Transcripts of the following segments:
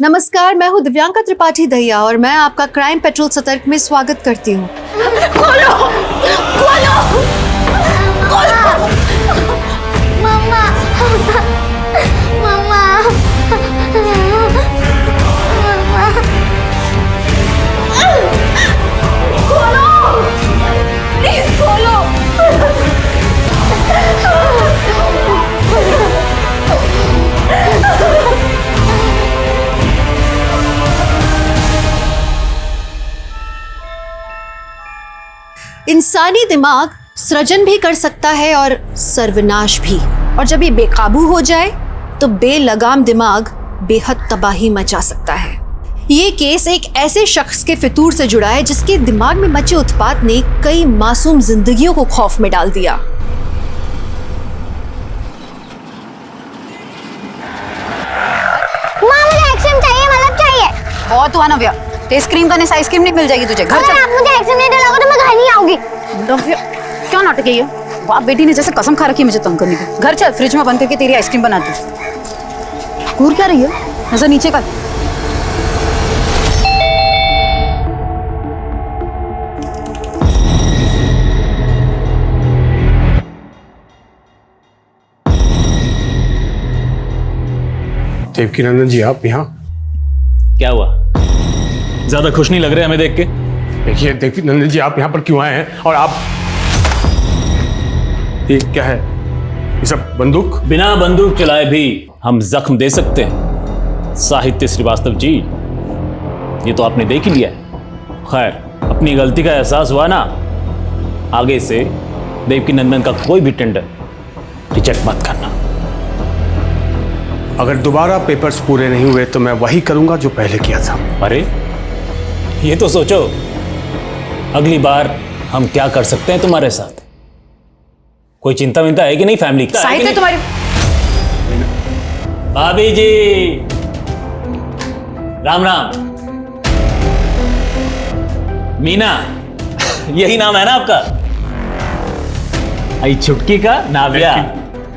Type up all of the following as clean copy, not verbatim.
नमस्कार, मैं हूँ दिव्यांका त्रिपाठी दहिया और मैं आपका क्राइम पेट्रोल सतर्क में स्वागत करती हूँ। खोलो! खोलो! खोलो! मम्मा! मम्मा! खोलो! प्लीज खोलो! इंसानी दिमाग सृजन भी कर सकता है और सर्वनाश भी, और जब ये बेकाबू हो जाए तो बेलगाम दिमाग बेहद तबाही मचा सकता है। ये केस एक ऐसे शख्स के फितूर से जुड़ा है जिसके दिमाग में मचे उत्पात ने कई मासूम जिंदगियों को खौफ में डाल दिया। माँ मुझे आइसक्रीम चाहिए, मतलब चाहिए। बहुत हुआ नव्या, टेस्ट क्रीम करने से आइसक्रीम नहीं मिल जाएगी तुझे। घर अगर आप मुझे आइसक्रीम नहीं दिलाओगे तो मैं घर नहीं आऊंगी। नव्या क्या नाटक है ये? बाप बेटी ने जैसे कसम खा रखी है मुझे तंग करने की। घर चल, फ्रिज में बंद करके तेरी आइसक्रीम बनाती हूँ। घूर क्या रही है? नजर नीचे कर। देवकी नंदन जी, आप यहाँ? क्या हुआ? ज्यादा खुश नहीं लग रहे हमें देख के। देखिए देवकी नंदन जी, आप यहाँ पर क्यों आए हैं? और आप ये क्या है? ये सब बंदूक? बिना बंदूक चलाए भी हम जख्म दे सकते हैं साहित्य श्रीवास्तव जी, ये तो आपने देख ही लिया है। खैर, अपनी गलती का एहसास हुआ ना, आगे से देवकी नंदन का कोई भी टेंडर रिजेक्ट मत करना। अगर दोबारा पेपर्स पूरे नहीं हुए तो मैं वही करूंगा जो पहले किया था। अरे ये तो सोचो, अगली बार हम क्या कर सकते हैं तुम्हारे साथ। कोई चिंता विंता है कि नहीं फैमिली की? साहित्य तुम्हारी भाभी जी, राम राम। मीना, यही नाम है ना आपका? आई छुटकी का नाव्या।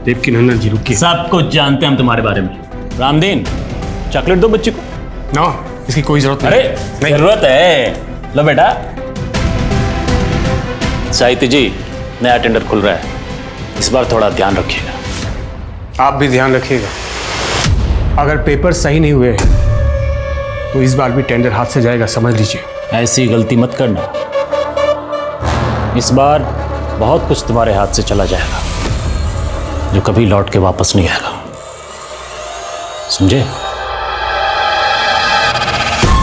देवकी नंदन जी रुकिए। सब कुछ जानते हैं हम तुम्हारे बारे में। रामदीन, चॉकलेट दो बच्चे को। ना, इसकी कोई जरूरत अरे नहीं। जरूरत है, लो बेटा। साहित्य जी, नया टेंडर खुल रहा है, इस बार थोड़ा ध्यान रखिएगा। आप भी ध्यान रखिएगा, अगर पेपर सही नहीं हुए तो इस बार भी टेंडर हाथ से जाएगा, समझ लीजिए। ऐसी गलती मत करना, इस बार बहुत कुछ तुम्हारे हाथ से चला जाएगा जो कभी लौट के वापस नहीं आएगा, समझे?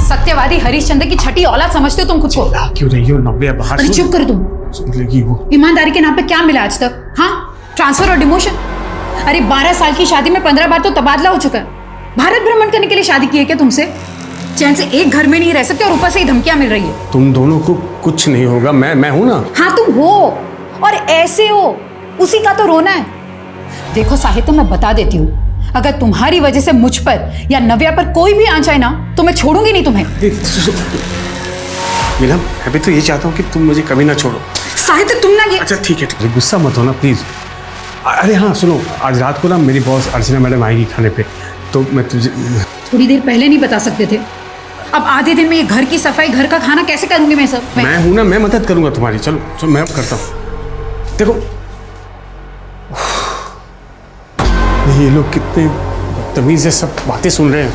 सत्यवादी हरिश्चंद्र की छठी औलाद समझते हो तुम खुद को? क्यों नहीं हो नव्या? बाहर अरे चुप कर तुम। सुन लेगी वो। ईमानदारी के नाम पे क्या मिला आज तक? हाँ, ट्रांसफर और डिमोशन। अरे 12 साल की शादी में 15 बार तो तबादला हो चुका है। भारत भ्रमण करने के लिए शादी की है क्या तुमसे? चैन से एक घर में नहीं रह सकते और ऊपर से ही धमकियां मिल रही है। तुम दोनों को कुछ नहीं होगा, मैं हूं ना। हाँ तुम हो, और ऐसे हो, उसी का तो रोना है। देखो साहित्य, मैं बता देती हूँ, अगर तुम्हारी वजह से मुझ पर या नव्या पर कोई भी आंच आए ना तो मैं छोड़ूंगी नहीं तुम्हें। मीना, मैं भी तो ये चाहता हूँ कि तुम मुझे कभी ना छोड़ो। साहित्य तुम ना ये। अच्छा ठीक है, गुस्सा मत होना प्लीज। अरे हाँ सुनो, आज रात को ना मेरी बॉस अर्चना मैडम आएगी खाने पे, तो मैं तुझे थोड़ी देर पहले नहीं बता सकते थे? अब आधे दिन में ये घर की सफाई, घर का खाना कैसे करूंगी मैं सब? मैं हूं ना, मैं मदद करूंगा तुम्हारी। चलो मैं अब करता हूँ। देखो ये लोग कितने बदतमीज से सब बातें सुन रहे हैं।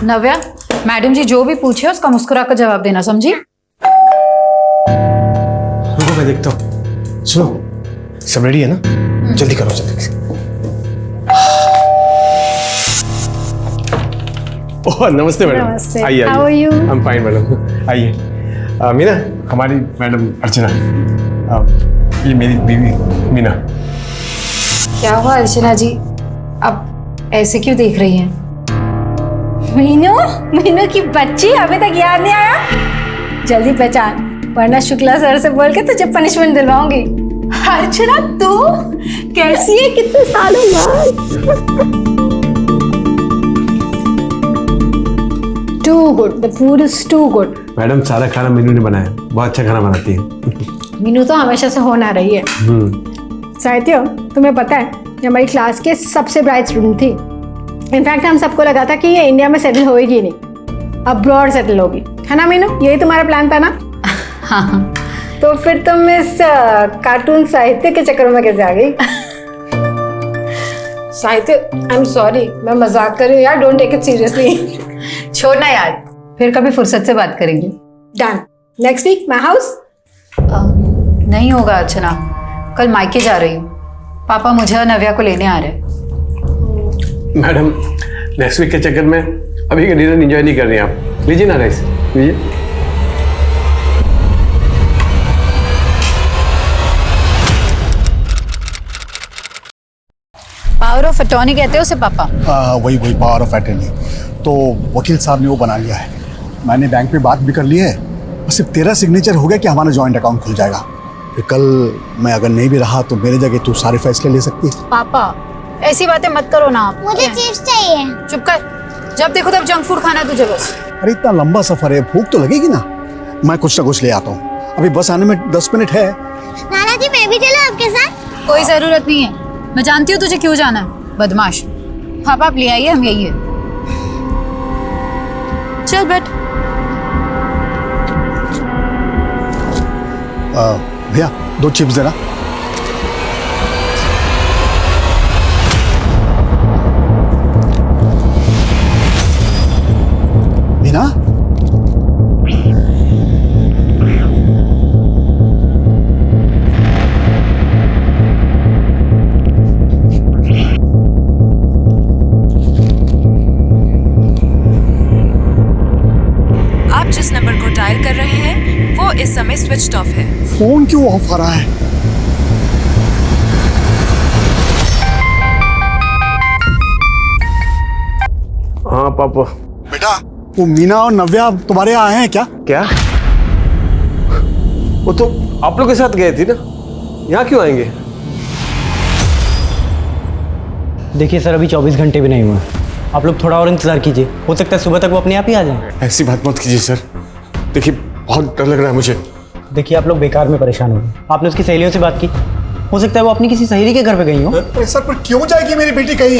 नव्या, मैडम जी जो भी पूछे उसका मुस्कुरा कर जवाब देना, समझी? रुको मैं देखता हूँ। सुनो, सब रेडी है ना? जल्दी करो, जल्दी। ओह नमस्ते मैडम। नमस्ते। आइए How are you? I am fine madam. आइए। मीना, हमारी मैडम अर्चना। ये मेरी बीवी मीना। क्या हुआ अर्चना जी, अब ऐसे क्यों देख रही हैं? मीनू, मीनू की बच्ची, अभी तक याद नहीं आया? जल्दी पहचान, वरना शुक्ला सर से बोल के तुझे पनिशमेंट दिलवाऊंगी। अर्चना तू कैसी है, कितने सालों बाद? Too good, the food is too good. Madam सारा खाना मीनू ने बनाया, बहुत अच्छा खाना बनाती है। मीनू तो हमेशा से होना रही है। साहित्य, तुम्हें पता है ये हमारी क्लास के सबसे ब्राइट स्टूडेंट थी। इनफैक्ट हम सबको लगा था कि ये इंडिया में सेटल होएगी नहीं, अब्रॉड सेटल होगी, है ना मीनू? यही तुम्हारा प्लान था ना? हाँ। तो फिर तुम इस कार्टून साहित्य के चक्कर में कैसे आ गई? साहित्य, आई एम सॉरी, मैं मजाक कर रही हूँ यार, डोंट टेक इट सीरियसली। छोड़ना यार, फिर कभी फुर्सत से बात करेंगे। Done. Next week my house? नहीं होगा अर्चना, कल मायके जा रही हूँ। पापा मुझे और नव्या को लेने आ रहे हैं। मैडम, नेक्स्ट वीक के चक्कर में अभी का डिनर एंजॉय नहीं कर रही हैं आप। लीजिए ना राइस, लीजिए। पावर ऑफ अटॉर्नी कहते हो उसे पापा? वही पावर ऑफ अटर्नी। तो वकील साहब ने वो बना लिया है, मैंने बैंक में बात भी कर ली है, बस सिर्फ तेरा सिग्नेचर हो गया कि हमारा जॉइंट अकाउंट खुल जाएगा। फिर कल मैं अगर नहीं भी रहा तो मेरे जगह तू सारे फैसले ले सकती है। पापा ऐसी बातें मत करो ना आप। मुझे चिप्स चाहिए। चुप कर, जब देखो तब जंक फूड खाना है तुझे बस। अरे इतना लंबा सफर है, भूख तो लगेगी ना, मैं कुछ ना कुछ ले आता हूँ। अभी बस आने में 10 मिनट है। नाना जी मैं भी चलूं आपके साथ? कोई जरूरत नहीं है, मैं जानती हूँ तुझे क्यों जाना है, बदमाश। पापा आप ले आइए, हम यही है। चल बैठ। भैया 2 चिप्स देना। मीना, आप जिस नंबर को डायल कर रहे हैं वो इस समय स्विच्ड ऑफ है। फोन क्यों ऑफ आ रहा है? हाँ पापा। बेटा, वो मीना और नव्या तुम्हारे यहाँ आए हैं क्या? क्या? वो तो आप लोग के साथ गए थे ना, यहाँ क्यों आएंगे? देखिए सर, अभी 24 घंटे भी नहीं हुए, आप लोग थोड़ा और इंतजार कीजिए, हो सकता है सुबह तक वो अपने आप ही आ जाए। ऐसी बात मत कीजिए सर, देखिए बहुत डर लग रहा है मुझे। देखिए आप लोग बेकार में परेशान हो गए, आपने उसकी सहेलियों से बात की, हो सकता है वो अपनी किसी सहेली के घर पे गई हो। सर पर क्यों जाएगी मेरी बेटी कहीं?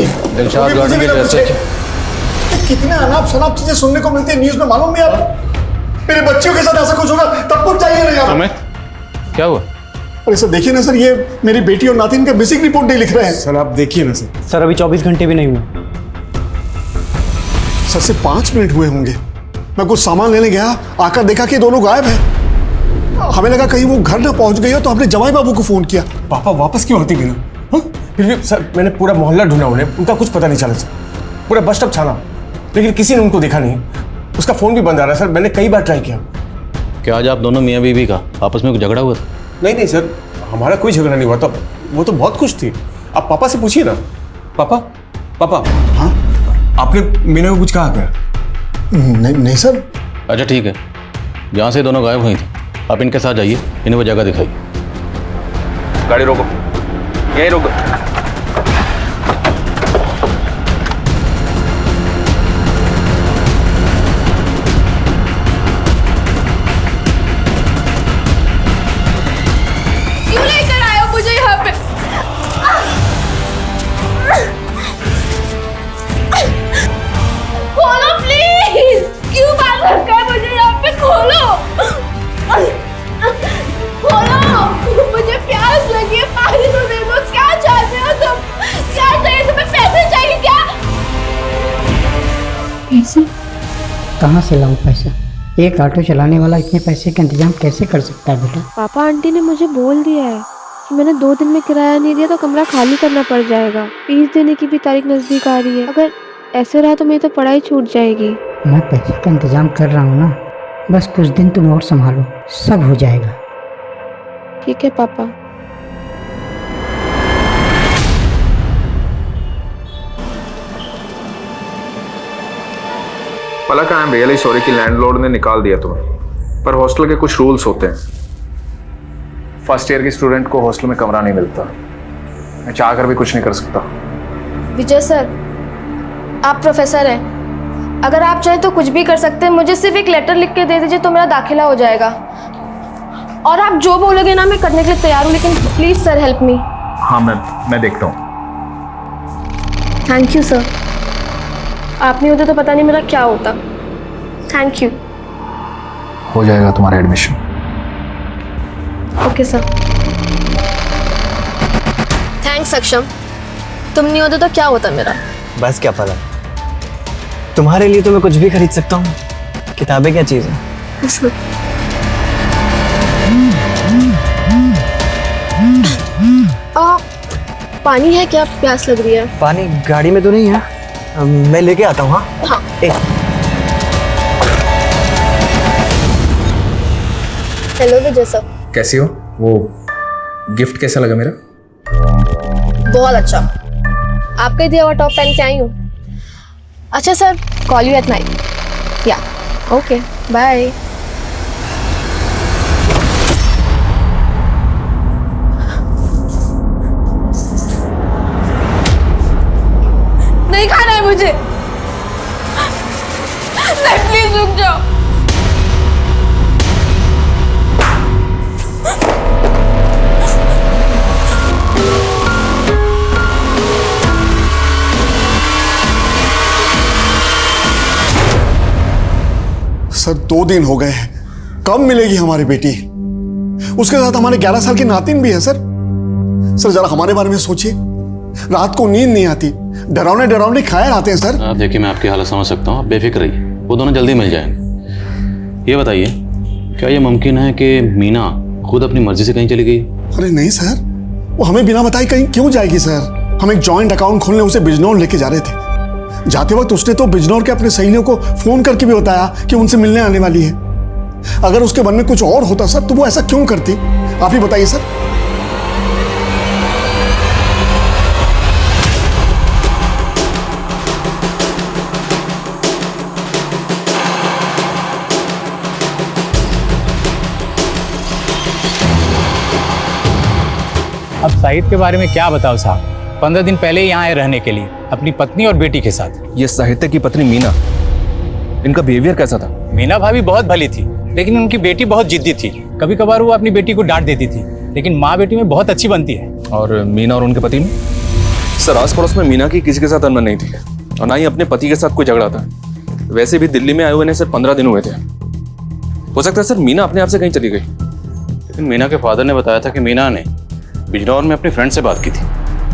कितने अनाप शनाप चीजें सुनने को मिलती है न्यूज में, मालूम नहीं आपको? मेरे बच्चियों के साथ ऐसा कुछ होगा तब कुछ चाहिए नहीं यार। क्या हुआ? अरे सर देखिए ना सर, ये मेरी बेटी और नातिन का मिसिंग रिपोर्ट नहीं लिख रहे हैं। सर आप देखिए ना सर। सर अभी 24 घंटे भी नहीं हुए। सर से 5 मिनट हुए होंगे, मैं कुछ सामान लेने गया, आकर देखा कि दोनों गायब हैं। हमें लगा कहीं वो घर ना पहुंच गई हो, तो हमने जमाई बाबू को फोन किया। पापा वापस क्यों आती बिना? हाँ? फिर भी सर मैंने पूरा मोहल्ला ढूंढा, उन्हें उनका कुछ पता नहीं चला सर, पूरा बस स्टॉप छाना, लेकिन किसी ने उनको देखा नहीं। उसका फोन भी बंद आ रहा है सर, मैंने कई बार ट्राई किया। क्या आज आप दोनों मियाँ बीवी का आपस में कुछ झगड़ा हुआ था? नहीं सर, हमारा कोई झगड़ा नहीं हुआ था, वो तो बहुत खुश थी। आप पापा से पूछिए ना। पापा। हाँ आपने मीना को कुछ कहा क्या? नहीं सर। अच्छा ठीक है, जहाँ से दोनों गायब हुई थी आप इनके साथ जाइए, इन्हें वो जगह दिखाइए। गाड़ी रोको, यहीं रोको। क्यों लेकर आए हो मुझे यहाँ पे? खोलो प्लीज, क्यों बात रखा है मुझे यहाँ पे? खोलो, मुझे प्यास लगी है, पानी तो दे दो। क्या चाहते हो तुम? क्या चाहिए तुम्हें? पैसे चाहिए क्या? पैसे कहाँ से लाऊं पैसा? एक ऑटो चलाने वाला इतने पैसे का इंतजाम कैसे कर सकता है बेटा? पापा आंटी ने मुझे बोल दिया है कि मैंने 2 दिन में किराया नहीं दिया तो कमरा खाली करना पड़ जाएगा। फीस देने की भी तारीख नजदीक आ रही है, अगर ऐसे रहा तो मेरी तो पढ़ाई छूट जाएगी। मैं पैसे का इंतजाम कर रहा हूँ ना, बस कुछ दिन तुम और संभालो, सब हो जाएगा। ठीक है पापा। पलक, आई एम रियली सॉरी कि लैंडलॉर्ड ने निकाल दिया तुम्हें, पर हॉस्टल के कुछ रूल्स होते हैं। फर्स्ट ईयर के स्टूडेंट को हॉस्टल में कमरा नहीं मिलता। मैं चाह कर भी कुछ नहीं कर सकता। विजय सर, आप प्रोफेसर हैं, अगर आप चाहें तो कुछ भी कर सकते हैं। मुझे सिर्फ एक लेटर लिख के दे दीजिए तो मेरा दाखिला हो जाएगा, और आप जो बोलोगे ना मैं करने के लिए तैयार हूँ, लेकिन प्लीज सर हेल्प मी। हाँ मैं देखता हूँ। थैंक यू सर, आप नहीं होते तो पता नहीं मेरा क्या होता। Thank you. हो जाएगा तुम्हारा एडमिशन। Okay sir. थैंक्स अक्षम, तुम नहीं होते तो क्या होता मेरा। बस क्या पता, तुम्हारे लिए तो मैं कुछ भी खरीद सकता हूँ, किताबें क्या चीज़ है। पानी है क्या? प्यास लग रही है। पानी गाड़ी में तो नहीं है, मैं लेके आता हूँ। हाँ, हेलो विजय सर। कैसी हो? वो गिफ्ट कैसा लगा मेरा? बहुत अच्छा, आपका ही दिया हुआ टॉप पहन के आई हूँ। अच्छा sir, call you at night. या ओके, बाय। नहीं खाना है मुझे। नहीं, प्लीज रुक जाओ। सर 2 दिन हो गए हैं, कब मिलेगी हमारी बेटी? उसके साथ हमारे 11 साल की नातिन भी है सर। सर जरा हमारे बारे में सोचिए, रात को नींद नहीं आती, डरावने डरावने ख्याल आते हैं सर। आप देखिए, मैं आपकी हालत समझ सकता हूँ, आप बेफिक्र रहिए, वो दोनों जल्दी मिल जाएंगे। ये बताइए, क्या ये मुमकिन है कि मीना खुद अपनी मर्जी से कहीं चली गई? अरे नहीं सर, वो हमें बिना बताए कहीं क्यों जाएगी सर? हम एक जॉइंट अकाउंट खोलने उसे बिजनौर लेके जा रहे थे। जाते वक्त उसने तो बिजनौर के अपने सहेलियों को फोन करके भी बताया कि उनसे मिलने आने वाली है। अगर उसके मन में कुछ और होता सर तो वो ऐसा क्यों करती? आप ही बताइए सर। अब साहिद के बारे में क्या बताओ साहब, 15 दिन पहले ही यहाँ आए रहने के लिए अपनी पत्नी और बेटी के साथ। ये साहित्य की पत्नी मीना, इनका बिहेवियर कैसा था? मीना भाभी बहुत भली थी, लेकिन उनकी बेटी बहुत जिद्दी थी। कभी कभार वो अपनी बेटी को डांट देती थी, लेकिन माँ बेटी में बहुत अच्छी बनती है। और मीना और उनके पति में? सर आस पड़ोस में मीना की किसी के साथ अनबन नहीं थी, और ना ही अपने पति के साथ कोई झगड़ा था। वैसे भी दिल्ली में आए हुए सिर्फ 15 दिन हुए थे। हो सकता है सर मीना अपने आप से कहीं चली गई। लेकिन मीना के फादर ने बताया था कि मीना ने बिजनौर में अपनी फ्रेंड से बात की थी,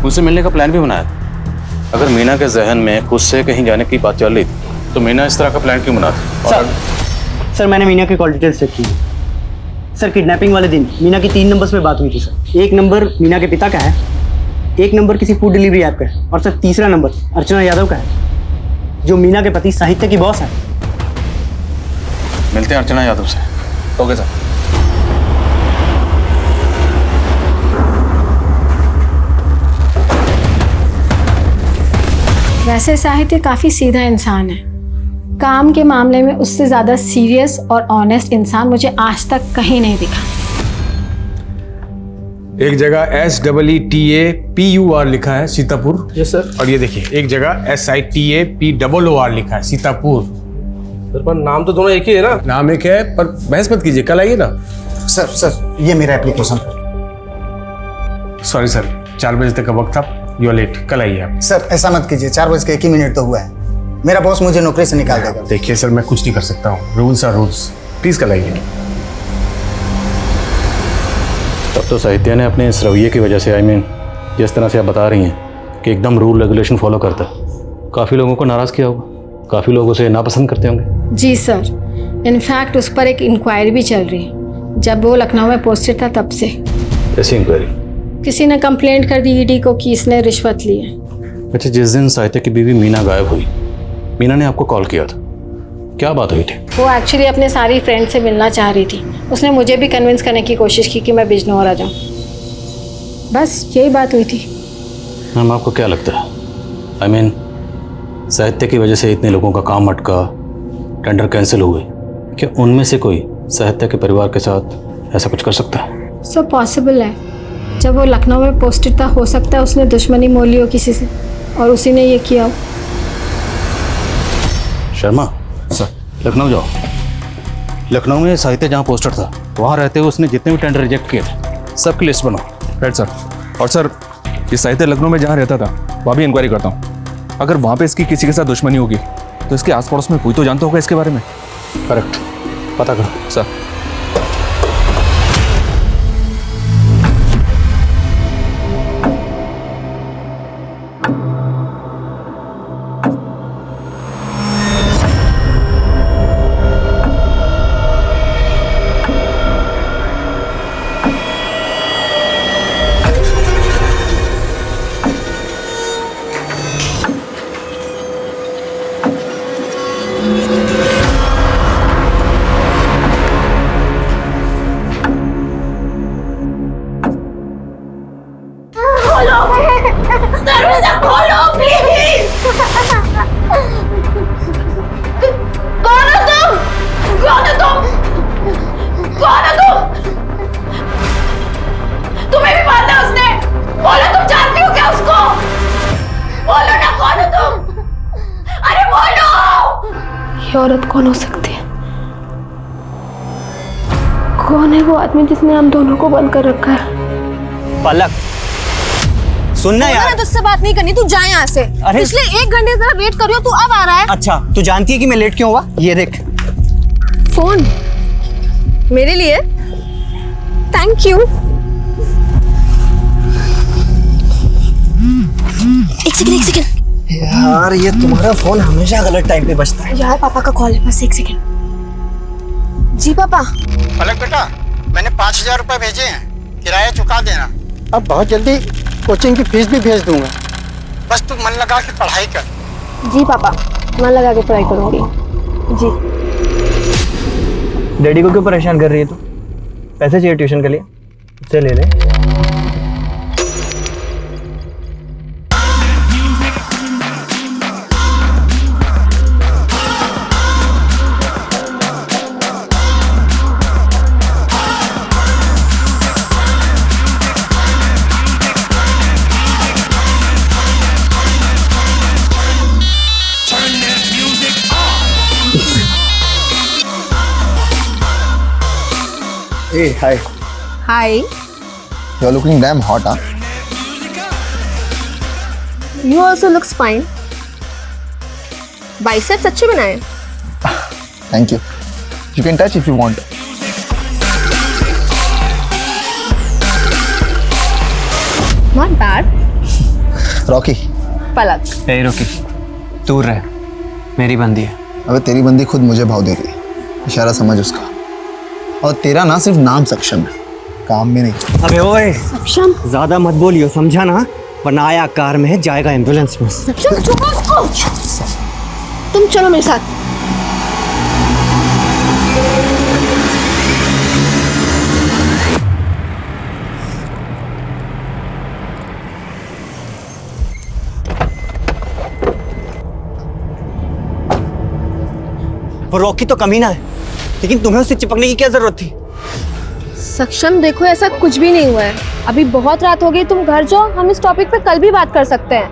उनसे मिलने का प्लान भी बनाया था। अगर मीना के जहन में खुद से कहीं जाने की बात चल रही थी तो मीना इस तरह का प्लान क्यों बनाती? सर मैंने मीना के कॉल डिटेल्स चेक की। सर किडनैपिंग वाले दिन मीना की 3 नंबर्स में बात हुई थी सर। एक नंबर मीना के पिता का है, एक नंबर किसी फूड डिलीवरी ऐप का है, और सर तीसरा नंबर अर्चना यादव का है, जो मीना के पति साहित्य की बॉस है। मिलते हैं अर्चना यादव से। Okay sir. वैसे साहित्य काफ़ी सीधा इंसान है, काम के मामले में उससे ज़्यादा सीरियस और ऑनेस्ट इंसान मुझे आज तक कहीं नहीं दिखा। एक जगह SEETAPUR लिखा है सीतापुर। Yes sir. और ये देखिए एक जगह SITAPOOR लिखा है सीतापुर। सर पर नाम तो दोनों एक ही है ना? नाम एक है, पर बहस मत कीजिए, कल आइए ना। सर ये मेरा एप्लीकेशन। सॉरी सर, 4 बजे तक का वक्त था, यू आर लेट, कल आइए आप। सर ऐसा मत कीजिए, 4 बज के 1 ही मिनट तो हुआ है, मेरा बॉस मुझे नौकरी से निकाल देगा। देखिए सर, मैं कुछ नहीं कर सकता हूँ, रूल्स आर रूल्स, प्लीज कल आइए। तब तो साहित्य ने अपने इस रवैये की वजह से, जिस तरह से आप बता रही हैं कि एकदम रूल रेगुलेशन फॉलो करता है, काफ़ी लोगों को नाराज़ किया होगा, काफ़ी लोग उसे नापसंद करते होंगे। जी सर, इनफैक्ट उस पर एक इंक्वायरी भी चल रही है। जब वो लखनऊ में पोस्टेड था तब से। ऐसी इंक्वायरी? किसी ने कंप्लेंट कर दी ईडी को कि इसने रिश्वत ली है। अच्छा, जिस दिन साहित्य की बीवी मीना गायब हुई, मीना ने आपको कॉल किया था, क्या बात हुई थी? वो एक्चुअली अपने सारी फ्रेंड से मिलना चाह रही थी। उसने मुझे भी कन्विंस करने की कोशिश की कि मैं बिजनौर आ जाऊँ, बस यही बात हुई थी। मैम आपको क्या लगता है, साहित्य की वजह से इतने लोगों का काम अटका, टेंडर कैंसिल हुए, क्या उनमें से कोई साहित्य के परिवार के साथ ऐसा कुछ कर सकता है? सो पॉसिबल है, जब वो लखनऊ में पोस्टेड था, हो सकता है उसने दुश्मनी मोल ली हो किसी से और उसी ने ये किया हो। शर्मा सर, लखनऊ जाओ। लखनऊ में साहित्य जहाँ पोस्टर था, वहाँ रहते हुए उसने जितने भी टेंडर रिजेक्ट किए थे, सबकी लिस्ट बनाओ। Right sir. और सर, ये साहित्य लखनऊ में जहाँ रहता था वहाँ भी इंक्वायरी करता हूँ। अगर वहाँ पे इसकी किसी के साथ दुश्मनी होगी तो इसके आस पड़ोस में कोई तो जानता होगा इसके बारे में। करेक्ट, पता करो सर। दरवाजा खोलो प्लीज। कौन हो तुम? कौन हो तुम? कौन हो तुम? तुम्हें भी मारना उसने? बोलो, तुम जानती हो क्या उसको? बोलो ना, कौन हो तुम? अरे बोलो। ये औरत कौन हो सकती है? कौन है वो आदमी जिसने हम दोनों को बंद कर रखा है? पलक, सुनना यार, तुझसे बात नहीं करनी, तू जा यहाँ से। अरे पिछले 1 घंटे से वेट कर रही हो, तू अब आ रहा है। अच्छा, तू जानती है कि मैं लेट क्यों हुआ? ये देख फोन मेरे लिए, थैंक यू। एक सेकंड। यार, ये तुम्हारा फोन हमेशा गलत टाइम पे बजता है। यार पापा का कॉल है, बस 1 सेकंड। जी पापा। पलक बेटा, मैंने 5,000 रुपए भेजे हैं, किराया चुका देना। अब बहुत जल्दी कोचिंग की फीस भी भेज दूंगा, बस तू मन लगा के पढ़ाई कर। जी पापा, मन लगा के पढ़ाई करूंगी। जी। डैडी को क्यों परेशान कर रही है तू? पैसे चाहिए ट्यूशन के लिए, उससे ले ले। Hey, hi. Hi. You're looking damn hot, huh? You also looks fine. Biceps अच्छे बनाए। Thank you. You can touch if you want. Not bad. Rocky. पलक। ए रोकी, दूर रह, मेरी बंदी है। अबे तेरी बंदी खुद मुझे भाव दे रही है, इशारा समझ उसका। और तेरा ना सिर्फ नाम सक्षम है, काम में नहीं। अबे ओए, सक्षम ज्यादा मत बोलियो, समझा ना? वरना आया कार में है, जाएगा एम्बुलेंस में। सक्षम, छुपो उसको। तुम चलो मेरे साथ। वो रॉकी तो कमीना है, लेकिन तुम्हें उससे चिपकने की क्या जरूरत थी? सक्षम देखो, ऐसा कुछ भी नहीं हुआ है। अभी बहुत रात हो गई, तुम घर जाओ, हम इस टॉपिक पे कल भी बात कर सकते हैं।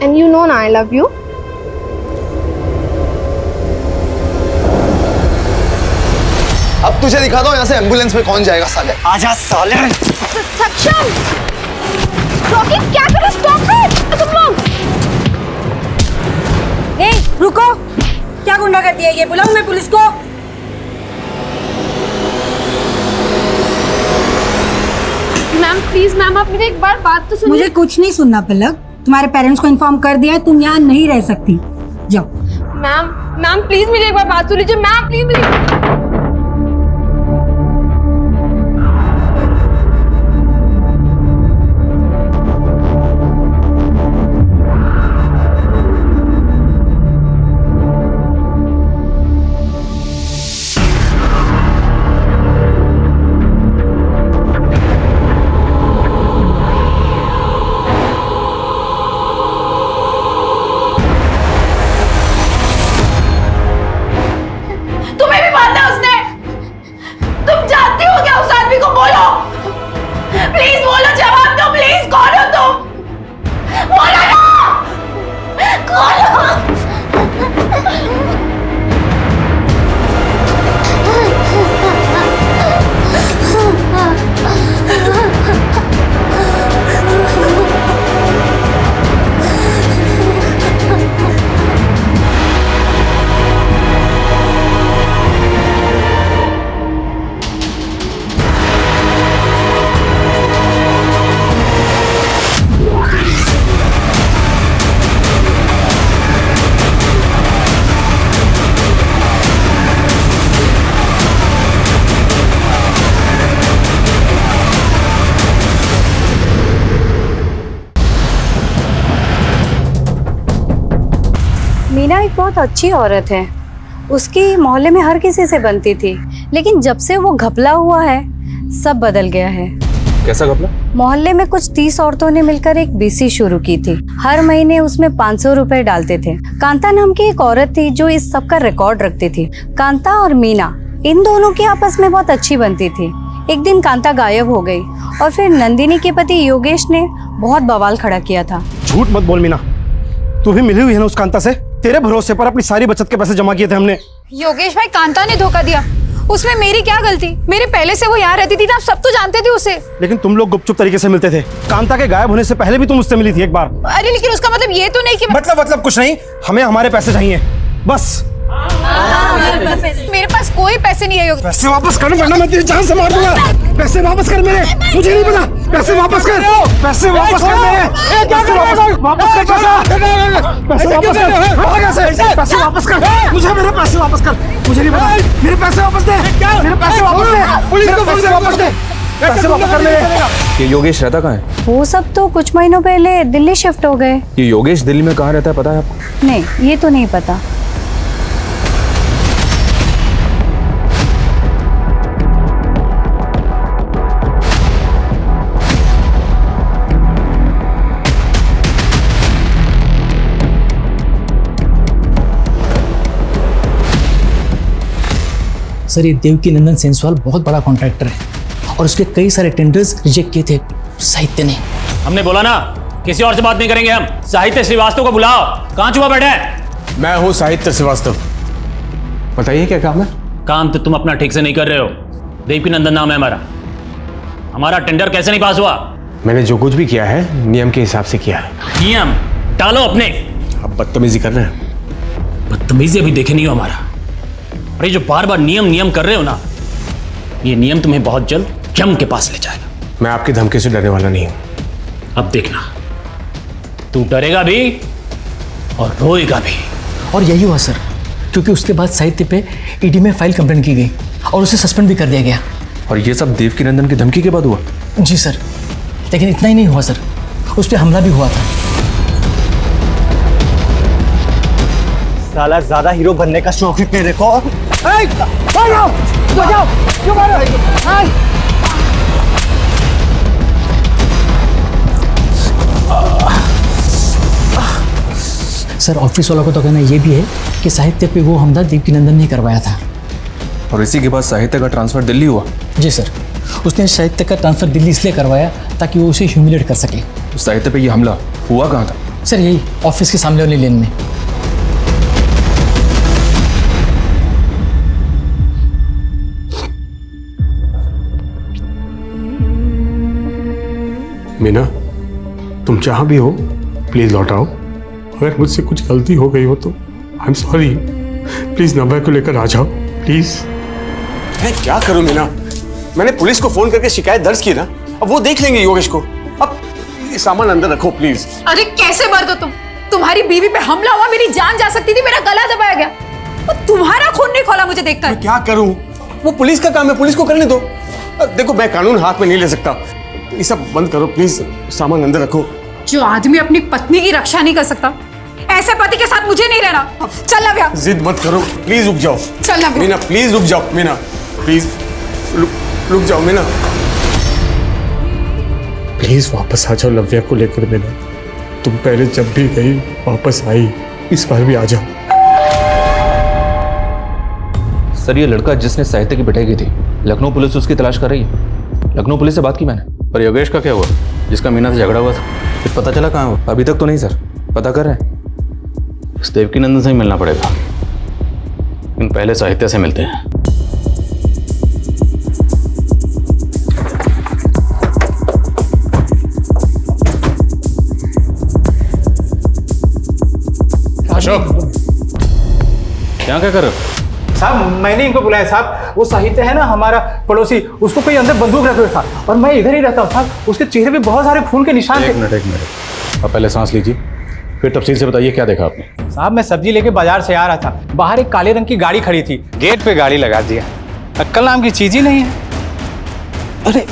एंड यू नो ना, आई लव यू। अब तुझे दिखा दो यहाँ से एम्बुलेंस में कौन जाएगा साले। आजा साले। सक्षम, रॉकी क्या कर रहे हो? स्टॉप इट तुम लोग। ए, रुको, क्या गुंडा करती है ये? बुलाऊं मैं पुलिस को? मैम प्लीज, मैम आप मेरी एक बार बात तो सुनिए। मुझे कुछ नहीं सुनना पलक, तुम्हारे पेरेंट्स को इन्फॉर्म कर दिया है, तुम यहाँ नहीं रह सकती, जाओ। मैम प्लीज मेरी एक बार बात सुन लीजिए। मैम प्लीज मेरी। तुम्हें भी मारना मीना एक बहुत अच्छी औरत है, उसकी मोहल्ले में हर किसी से बनती थी, लेकिन जब से वो घपला हुआ है सब बदल गया है। कैसा घपला? मोहल्ले में कुछ 30 औरतों ने मिलकर एक बीसी शुरू की थी। हर महीने उसमें 500 रुपए डालते थे। कांता नाम की एक औरत थी जो इस सब का रिकॉर्ड रखती थी। कांता और मीना इन दोनों की आपस में बहुत अच्छी बनती थी। एक दिन कांता गायब हो गई और फिर नंदिनी के पति योगेश ने बहुत बवाल खड़ा किया था। झूठ मत बोल मीना, तू भी मिली हुई है ना उस कांता से? तेरे भरोसे पर अपनी सारी बचत के पैसे जमा किए थे हमने। योगेश भाई, कांता ने धोखा दिया, उसमें मेरी क्या गलती? मेरे पहले से वो यहाँ रहती थी ना, आप सब तो जानते थे उसे। लेकिन तुम लोग गुपचुप तरीके से मिलते थे। कांता के गायब होने से पहले भी तुम उससे मिली थी एक बार। अरे लेकिन उसका मतलब ये तो नहीं कि मतलब कुछ नहीं, हमें हमारे पैसे चाहिए बस। मेरे पास कोई पैसे नहीं है योगेश। पैसे वापस कर वरना मैं तेरी जान से मार दूंगा। पैसे वापस कर मेरे, मुझे नहीं पता। पैसे वापस कर, पैसे वापस कर मेरे, पैसे वापस कर, पैसे वापस कर, पैसे वापस कर, मुझे मेरे पैसे वापस कर, मुझे नहीं पता। मेरे पैसे वापस दे, मेरे पैसे वापस दे, पुलिस को पैसे वापस दे, पैसे वापस कर मेरे। ये योगेश रहता कहाँ है? वो सब तो कुछ महीनों पहले दिल्ली शिफ्ट हो गए। ये योगेश दिल्ली में कहाँ रहता है पता है आपको? नहीं, ये तो नहीं पता। सर, ये देवकी नंदन सेंसवाल बहुत बड़ा कॉन्ट्रैक्टर है और उसके कई सारे टेंडर्स रिजेक्ट किए थे साहित्य ने। हमने बोला ना किसी और से बात नहीं करेंगे हम। साहित्य श्रीवास्तव को बुलाओ। कहाँ छुपा बैठे हैं? मैं हूँ साहित्य श्रीवास्तव। बताइए क्या काम है? काम तो तुम अपना ठीक से नहीं कर रहे हो। देवकी नंदन नाम है हमारा। हमारा टेंडर कैसे नहीं पास हुआ? मैंने जो कुछ भी किया है नियम के हिसाब से किया है। नियम डालो अपने। अब बदतमीजी कर रहे हैं। बदतमीजी अभी देखे नहीं हो हमारा। अरे जो बार बार नियम नियम कर रहे हो ना, ये नियम तुम्हें बहुत जल्द यम के पास ले जाएगा। मैं आपकी धमकी से डरने वाला नहीं हूं। अब देखना, तू डरेगा भी और रोएगा भी। और यही हुआ सर, क्योंकि उसके बाद साहित्य पे ईडी में फाइल कंप्लेंट की गई और उसे सस्पेंड भी कर दिया गया। और ये सब देवकी नंदन की धमकी के बाद हुआ? जी सर, लेकिन इतना ही नहीं हुआ सर, उस पर हमला भी हुआ था। साला ज्यादा हीरो बनने का शौक है तेरे को? सर, ऑफिस वालों को तो कहना ये भी है कि साहित्य पे वो हमला देवकी नंदन ने करवाया था। और इसी के बाद साहित्य का ट्रांसफर दिल्ली हुआ? जी सर, उसने साहित्य का ट्रांसफर दिल्ली इसलिए करवाया ताकि वो उसे ह्यूमिलेट कर सके। तो साहित्य पे ये हमला हुआ कहाँ था? सर, यही ऑफिस के सामने वाली लेन में। मीना, तुम जहां भी हो प्लीज लौट आओ। अगर मुझसे कुछ गलती हो गई हो तो आई एम सॉरी। प्लीज नव्या को लेकर आ जाओ प्लीज। मैं क्या करूं मीना? मैंने पुलिस को फोन करके शिकायत दर्ज की ना, अब वो देख लेंगे योगेश को। अब ये सामान अंदर रखो प्लीज। अरे कैसे मर्द हो तुम? तुम्हारी बीवी पे हमला हुआ, मेरी जान जा सकती थी, मेरा गला दबाया गया और तुम्हारा खून नहीं खोला मुझे देखकर। मैं क्या करूं? वो पुलिस का काम है, पुलिस को करने दो। देखो मैं कानून हाथ में नहीं ले सकता। ये सब बंद करो प्लीज, सामान अंदर रखो। जो आदमी अपनी पत्नी की रक्षा नहीं कर सकता, ऐसे पति के साथ मुझे नहीं रहना। चल नव्या, जिद मत करो प्लीज, रुक जाओ। चल नव्या। मीना प्लीज रुक जाओ। मीना प्लीज रुक जाओ। मीना प्लीज वापस आ जाओ नव्या को लेकर। मीना, तुम पहले जब भी गई वापस आई, इस बार भी आ जाओ। सर, ये लड़का जिसने साहित्य की पिटाई की थी, लखनऊ पुलिस उसकी तलाश कर रही है। लखनऊ पुलिस से बात की मैंने। पर योगेश का क्या हुआ, जिसका मीना से झगड़ा हुआ था? कुछ पता चला कहाँ हुआ? अभी तक तो नहीं सर, पता कर रहे हैं। इस देवकी नंदन से ही मिलना पड़ेगा, लेकिन पहले साहित्य से मिलते हैं। अशोक, यहाँ क्या कर रहे हो? साहब, मैंने इनको बुलाया साहब। वो साहित्य है ना हमारा पड़ोसी, उसको कोई अंदर बंदूक रखे हुए था और मैं इधर ही रहता हूँ साहब। उसके चेहरे पे बहुत सारे खून के निशान थे। एक मिनट। अब पहले सांस लीजिए, फिर तफसील से बताइए क्या देखा आपने। साहब, मैं सब्जी लेके बाजार से आ रहा था, बाहर एक काले रंग की गाड़ी खड़ी थी, गेट पे गाड़ी लगा दिया। अक्ल नाम की चीज ही नहीं है। अरे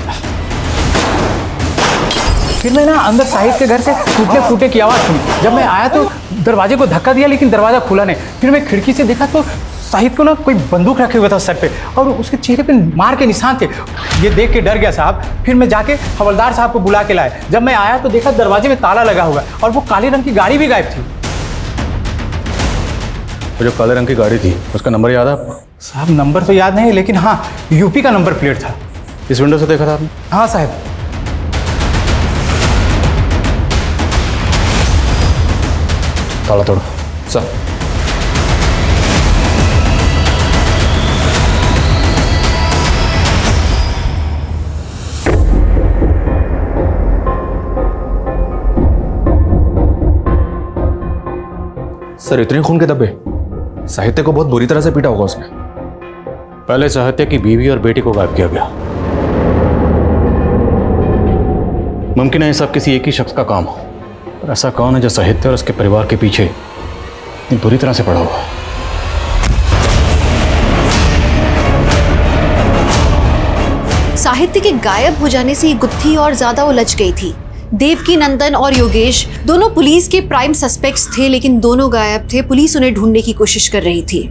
फिर मैं ना अंदर साहिद के घर से टूटने फूटने की आवाज़ सुनी। जब मैं आया तो दरवाजे को धक्का दिया, लेकिन दरवाज़ा खुला नहीं। फिर मैं खिड़की से देखा तो साहिद को ना कोई बंदूक रखे हुआ था सर पे, और उसके चेहरे पे मार के निशान थे। ये देख के डर गया साहब। फिर मैं जाके हवलदार साहब को बुला के लाया। जब मैं आया तो देखा दरवाजे में ताला लगा हुआ और वो काले रंग की गाड़ी भी गायब थी। वो जो काले रंग की गाड़ी थी उसका नंबर याद है आपको? साहब नंबर तो याद नहीं, लेकिन हाँ यूपी का नंबर प्लेट था। इस विंडो से देखा था आपने? हाँ साहब। ताला तोड़ो। सर सर इतने खून के धब्बे? साहित्य को बहुत बुरी तरह से पीटा होगा उसने। पहले साहित्य की बीवी और बेटी को गायब किया गया। मुमकिन है ये सब किसी एक ही शख्स का काम हो, पर ऐसा कौन है जो साहित्य और उसके परिवार के पीछे इतनी बुरी तरह से पड़ा हुआ है? साहित्य के गायब हो जाने से ये गुत्थी और ज्यादा उलझ गई थी। देवकी नंदन और योगेश दोनों पुलिस के प्राइम सस्पेक्ट्स थे, लेकिन दोनों गायब थे। पुलिस उन्हें ढूंढने की कोशिश कर रही थी।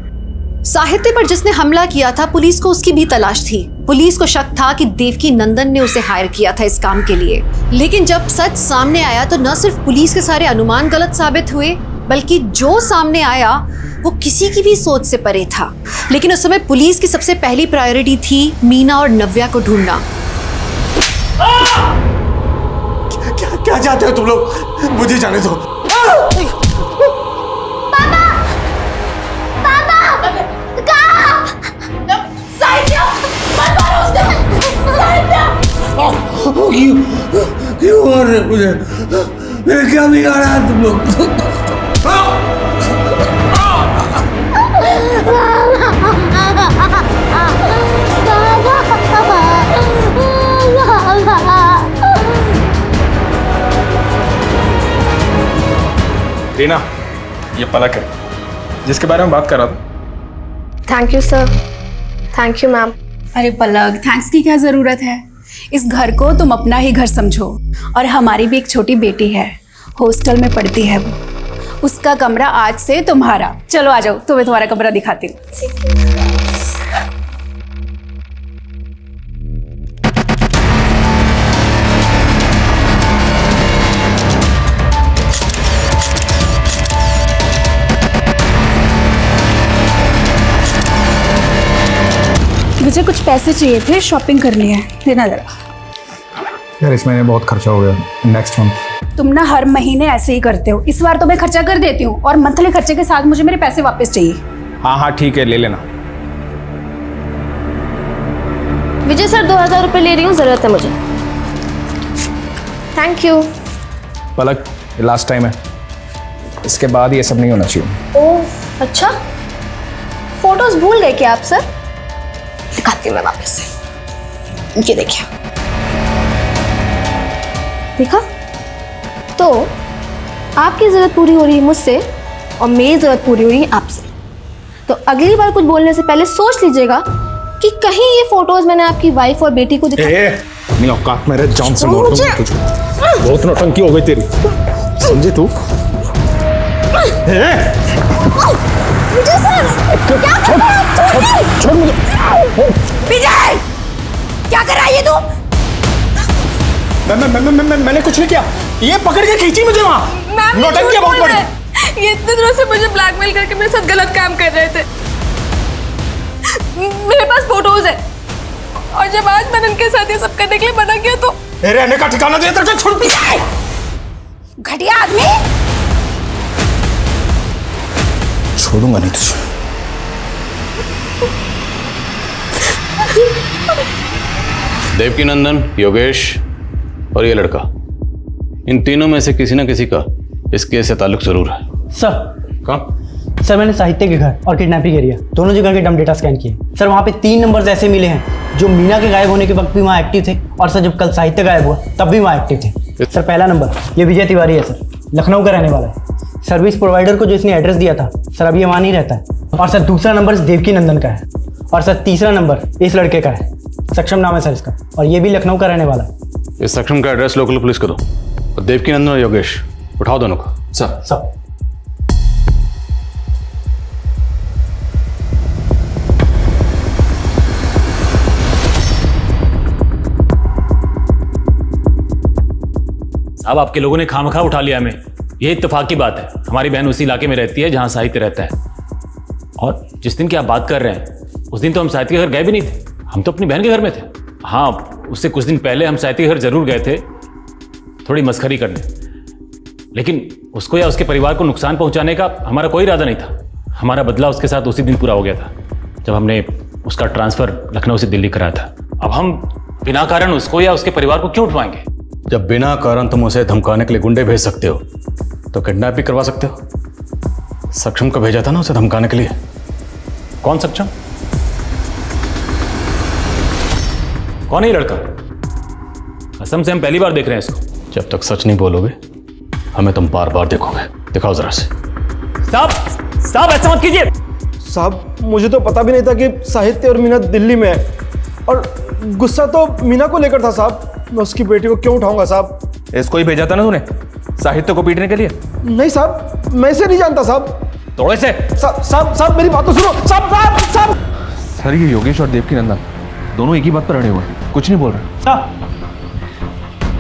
साहित्य पर जिसने हमला किया था, पुलिस को उसकी भी तलाश थी। पुलिस को शक था कि देवकी नंदन ने उसे हायर किया था इस काम के लिए। लेकिन जब सच सामने आया तो न सिर्फ पुलिस के सारे अनुमान गलत साबित हुए, बल्कि जो सामने आया वो किसी की भी सोच से परे था। लेकिन उस समय पुलिस की सबसे पहली प्रायोरिटी थी मीना और नव्या को ढूंढना। क्या चाहते हो तुम लोग? मुझे जाने दो। क्यों मार रहे मुझे? मेरे क्या बिगाड़ा है तुम लोग? रीना, ये पलक है जिसके बारे में बात कर रहा था। Thank you sir. Thank you ma'am. अरे पलक, थैंक्स की क्या जरूरत है? इस घर को तुम अपना ही घर समझो। और हमारी भी एक छोटी बेटी है, हॉस्टल में पढ़ती है वो। उसका कमरा आज से तुम्हारा। चलो आ जाओ, तुम्हें तुम्हारा कमरा दिखाती हूँ। मुझे कुछ पैसे चाहिए थे, शॉपिंग करनी है, देना जरा। यार इस महीने बहुत खर्चा हो गया, नेक्स्ट मंथ। तुम ना हर महीने ऐसे ही करते हो। इस बार तो मैं खर्चा कर देती हूँ और मंथली खर्चे के साथ मुझे मेरे पैसे वापस चाहिए। हाँ हाँ ठीक है, ले लेना। विजय सर 2000 रुपये ले रही हूँ, जरूरत है मुझे। Thank you. पलक ये लास्ट टाइम है, इसके बाद ये सब नहीं होना चाहिए। ओह अच्छा, फोटोज भूल गए क्या आप सर? दिखाती हूँ मैं वापस से। ये देखिए, देखा तो आपकी जरूरत पूरी हो रही है मुझसे और मेरी जरूरत पूरी हो रही है आपसे। तो अगली बार कुछ बोलने से पहले सोच लीजिएगा कि कहीं ये फोटोज मैंने आपकी वाइफ और बेटी को दिखा। नहीं औकात मेरे जान से मार दूंगा तुझे। बहुत नौटंकी हो गई तेरी, समझे तू? विजय सर, क्या कर रहे हैं? छोड़ मुझे। विजय, क्या कर रहा है ये तू? मैंने कुछ नहीं किया, ये पकड़ के खींची मुझे वहाँ। नौटंकी बहुत बड़ी। ये इतने दिनों से मुझे ब्लैकमेल करके मेरे साथ गलत काम कर रहे थे। मेरे पास फोटोज है और जब आज मैंने उनके साथ ये सब करने के लिए मना किया तो रहने का ठिकाना दे, तेरे को छोड़ पीछे। घटिया आदमी। छोड़ूंगा नहीं तुझे। देवकी नंदन, योगेश और ये लड़का, इन तीनों में से किसी ना किसी का इस केस से ताल्लुक जरूर है। सर कहाँ? सर मैंने साहित्य के घर और किडनैपिंग एरिया दोनों जगह के डम डेटा स्कैन किए। सर वहाँ पे 3 नंबर्स ऐसे मिले हैं जो मीना के गायब होने के वक्त भी वहाँ एक्टिव थे, और सर जब कल साहित्य गायब हुआ तब भी वहाँ एक्टिव थे। सर पहला नंबर ये विजय तिवारी है सर, लखनऊ का रहने वाला है। सर्विस प्रोवाइडर को जो इसने एड्रेस दिया था सर अब ये वहाँ नहीं रहता है। और सर दूसरा नंबर देवकी नंदन का है, और सर तीसरा नंबर इस लड़के का है, सक्षम नाम है सर इसका, और ये भी लखनऊ का रहने वाला है। इस सक्षम का एड्रेस लोकल पुलिस को दो और देवकी नंदन और योगेश उठाओ दोनों को। सर। साहब आपके लोगों ने खामखा उठा लिया हमें। ये इत्तेफाक की बात है, हमारी बहन उसी इलाके में रहती है जहां साहित्य रहता है। और जिस दिन की आप बात कर रहे हैं उस दिन तो हम साहित्य के घर गए भी नहीं थे, हम तो अपनी बहन के घर में थे। हाँ, उससे कुछ दिन पहले हम साहित्य के घर जरूर गए थे थोड़ी मस्खरी करने, लेकिन उसको या उसके परिवार को नुकसान पहुंचाने का हमारा कोई इरादा नहीं था। हमारा बदला उसके साथ उसी दिन पूरा हो गया था जब हमने उसका ट्रांसफर लखनऊ से दिल्ली कराया था। अब हम बिना कारण उसको या उसके परिवार को क्यों उठवाएंगे? जब बिना कारण तुम उसे धमकाने के लिए गुंडे भेज सकते हो तो किडनैप भी करवा सकते हो। सक्षम को भेजा था ना उसे धमकाने के लिए। कौन सक्षम? कौन है ये लड़का? कसम से हम पहली बार देख रहे हैं इसको। जब तक सच नहीं बोलोगे हमें तुम बार बार देखोगे। दिखाओ जरा से। साहब ऐसा मत कीजिए। साहब मुझे तो पता भी नहीं था कि साहित्य और मीना दिल्ली में है, और गुस्सा तो मीना को लेकर था साहब। मैं उसकी बेटी को क्यों उठाऊंगा साहब? इसको ही भेजा था ना तूने साहित्य को पीटने के लिए? नहीं साहब, मैं इसे नहीं जानता साहब। तोड़े से। साहब मेरी बात तो सुनो। साहब सर, ये योगेश और देवकी नंदन दोनों एक ही बात पर अड़े हुए हैं, कुछ नहीं बोल रहे।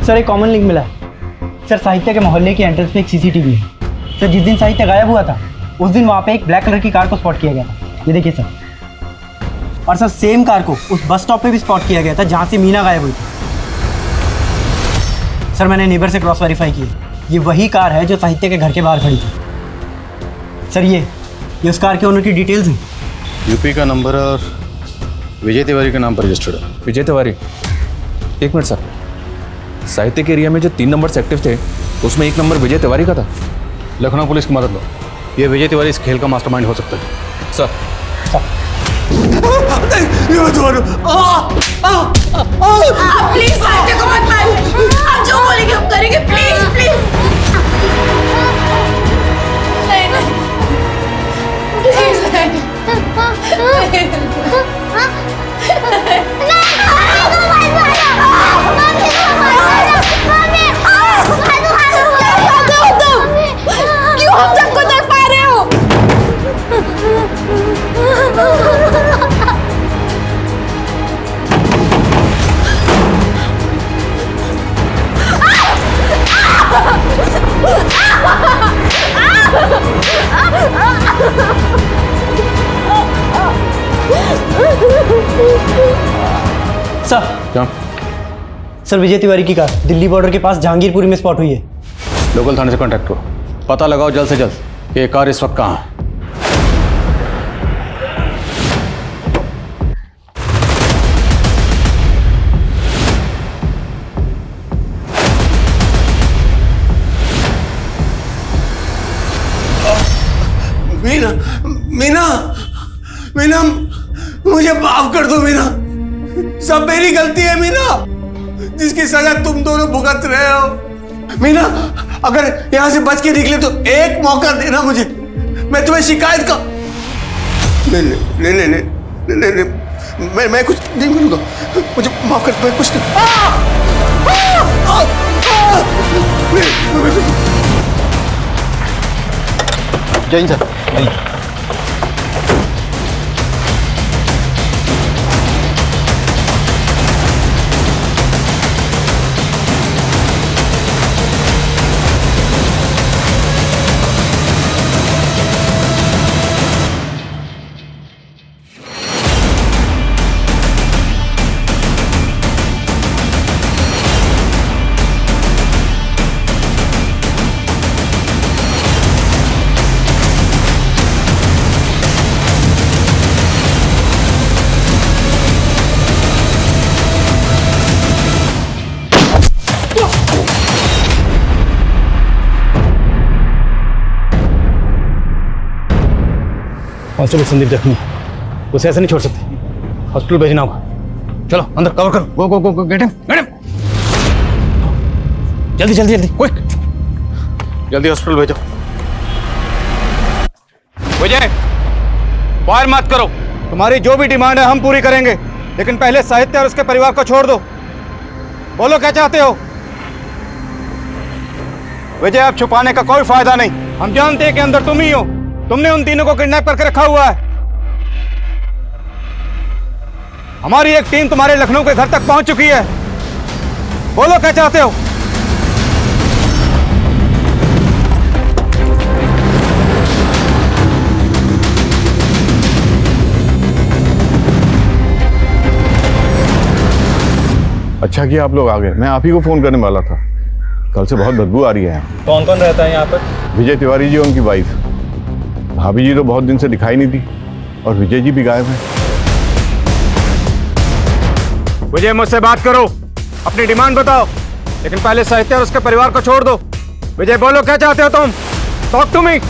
सर एक कॉमन लिंक मिला है सर। साहित्य के मोहल्ले की एंट्रेंस पे एक सीसीटीवी है सर। जिस दिन साहित्य गायब हुआ था उस दिन वहाँ पे एक ब्लैक कलर की कार को स्पॉट किया गया था। ये देखिए सर। और सर सेम कार को उस बस स्टॉप पे भी स्पॉट किया गया था जहाँ से मीना गायब हुई थी। सर मैंने नेबर से क्रॉस वेरीफाई किया, ये वही कार है जो साहित्य के घर के बाहर खड़ी थी। सर ये उस कार के ओनर की डिटेल्स हैं। यूपी का नंबर और विजय तिवारी के नाम पर रजिस्टर्ड है। विजय तिवारी? एक मिनट सर, साहित्य के एरिया में जो 3 नंबर एक्टिव थे उसमें 1 नंबर विजय तिवारी का था। लखनऊ पुलिस की मदद लो, ये विजय तिवारी इस खेल का मास्टरमाइंड हो सकता है। सर प्लीज साहित्य को मत मारो। आप जो बोलेंगे हम करेंगे। प्लीज प्लीज क्यों हम सबको तक पा रहे हो? सर क्या? सर विजय तिवारी की कार दिल्ली बॉर्डर के पास जहांगीरपुरी में स्पॉट हुई है। लोकल थाने से कांटेक्ट करो, पता लगाओ जल्द से जल्द कि ये कार इस वक्त कहाँ है। मीना मीना मीना मुझे माफ कर दो मीना, सब मेरी गलती है मीना, जिसकी सजा तुम दोनों भुगत रहे हो। मीना अगर यहां से बच के निकले तो एक मौका देना मुझे, मैं तुम्हें शिकायत का। नहीं नहीं नहीं नहीं नहीं नहीं, मैं कुछ नहीं करूंगा, मुझे माफ कर, मैं कुछ नहीं। जय सर। कांस्टेबल संदीप जख्मी, उसे ऐसे नहीं छोड़ सकते, हॉस्पिटल भेजना होगा। चलो अंदर कवर करो। गो गो गो गो, गेट हिम जल्दी जल्दी जल्दी, क्विक, जल्दी हॉस्पिटल भेजो। विजय फायर मत करो, तुम्हारी जो भी डिमांड है हम पूरी करेंगे, लेकिन पहले साहित्य और उसके परिवार को छोड़ दो। बोलो क्या चाहते हो? विजय, अब छुपाने का कोई फायदा नहीं। हम जानते हैं कि अंदर तुम ही हो। तुमने उन तीनों को किडनैप करके रखा हुआ है। हमारी एक टीम तुम्हारे लखनऊ के घर तक पहुंच चुकी है। बोलो क्या चाहते हो? अच्छा किया आप लोग आ गए, मैं आप ही को फोन करने वाला था। कल से बहुत बदबू आ रही है यहाँ। कौन कौन रहता है यहाँ पर? विजय तिवारी जी और उनकी वाइफ। भाभी जी तो बहुत दिन से दिखाई नहीं दी और विजय जी भी गायब हैं। विजय, मुझसे बात करो, अपनी डिमांड बताओ, लेकिन पहले साहित्य और उसके परिवार को छोड़ दो। विजय, बोलो क्या चाहते हो तुम? Talk to me.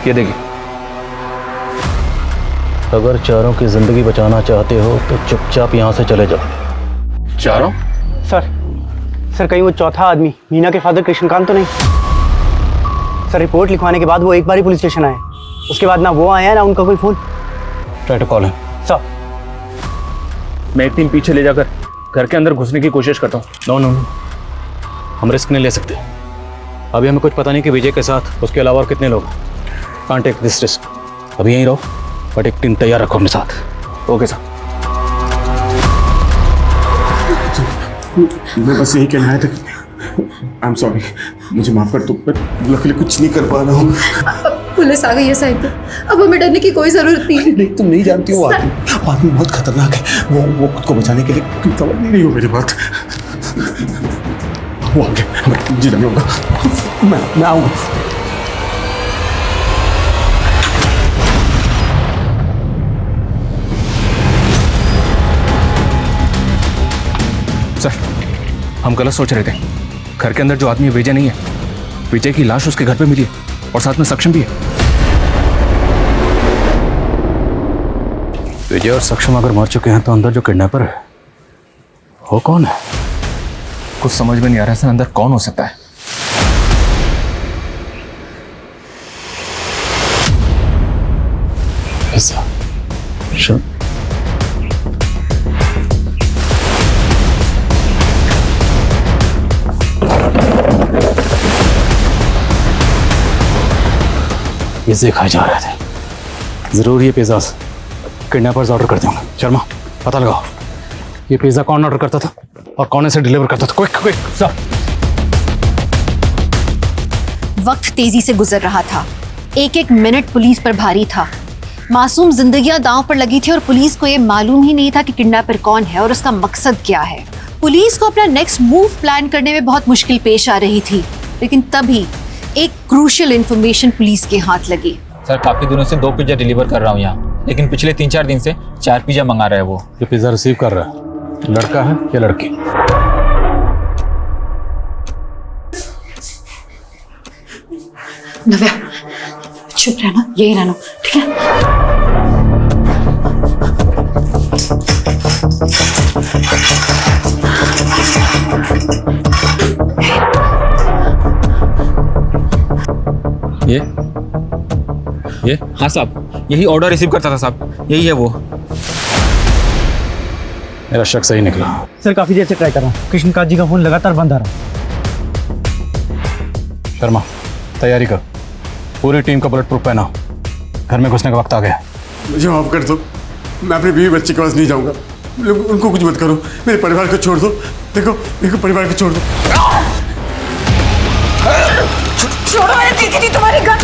ये देखिए। अगर चारों की जिंदगी बचाना चाहते हो तो चुपचाप यहाँ से चले जाओ। चारों? सर कहीं वो चौथा आदमी मीना के फादर कृष्णकांत तो नहीं? सर रिपोर्ट लिखवाने के बाद वो एक बार ही पुलिस स्टेशन आए, उसके बाद ना वो आया ना उनका कोई phone. Try to call him. Sir मैं एक टीम पीछे ले जाकर घर के अंदर घुसने की कोशिश करता हूँ। नो, हम रिस्क नहीं ले सकते। अभी हमें कुछ पता नहीं कि विजय के साथ उसके अलावा और कितने लोग। Can't take this risk. अभी यहीं रहो, बट एक टीम तैयार रखो अपने साथ। Okay sir. मैं बस यही कहना है था कि आई एम सॉरी, मुझे माफ कर दो, मैं लकीली कुछ नहीं कर पा रहा हूँ। पुलिस आ गई है साहित्य, अब हमें डरने की कोई जरूरत नहीं। नहीं, तुम नहीं जानती हो, आदमी बहुत खतरनाक है। वो खुद को बचाने के लिए समझ नहीं रही हो मेरी बात। वो आ गया, जी नहीं होगा, मैं आऊँगा। सर, हम गलत सोच रहे थे। घर के अंदर जो आदमी विजय नहीं है, विजय की लाश उसके घर पे मिली है और साथ में सक्षम भी है। विजय और सक्षम अगर मर चुके हैं तो अंदर जो किडनैपर है वो कौन है? कुछ समझ में नहीं आ रहा है सर, अंदर कौन हो सकता है? ऐसा sure. पिज़्ज़े खाए जा रहे थे। जरूर ये पिज़्ज़ा किडनैपर्स ऑर्डर करते होंगे। शर्मा, पता लगाओ ये पिज़्ज़ा कौन ऑर्डर करता था और कौन इसे डिलीवर करता था। Quick sir. वक्त तेजी से गुजर रहा था। एक एक मिनट पुलिस पर भारी था। मासूम जिंदगियां दांव पर लगी थी और पुलिस को यह मालूम ही नहीं था कि किडनैपर कौन है और उसका मकसद क्या है। पुलिस को अपना नेक्स्ट मूव प्लान करने में बहुत मुश्किल पेश आ रही थी, लेकिन तभी एक क्रूशियल इंफॉर्मेशन पुलिस के हाथ लगी। सर, काफी दिनों से 2 पिज्जा डिलीवर कर रहा हूँ यहाँ, लेकिन पिछले 3-4 दिन से 4 पिज्जा मंगा रहा है वो। जो पिज़्ज़ा रिसीव कर रहा है लड़का है या लड़की? नव्या, चुप रहना, यही रहना, ठीक है? ये हाँ साहब, यही ऑर्डर रिसीव करता था साहब, यही है वो। मेरा शक सही निकला। सर काफी देर से ट्राई कर रहा हूँ, कृष्णकांत जी का फोन लगातार बंद आ रहा। शर्मा, तैयारी कर, पूरी टीम का बुलेट प्रूफ पहना, घर में घुसने का वक्त आ गया। मुझे माफ कर दो, मैं अपने बीवी बच्चे के पास नहीं जाऊंगा। उनको कुछ मत करो, मेरे परिवार को छोड़ दो। देखो, मेरे परिवार को छोड़ दो। छोड़ो मेरे जीजी जी, तुम्हारी गन।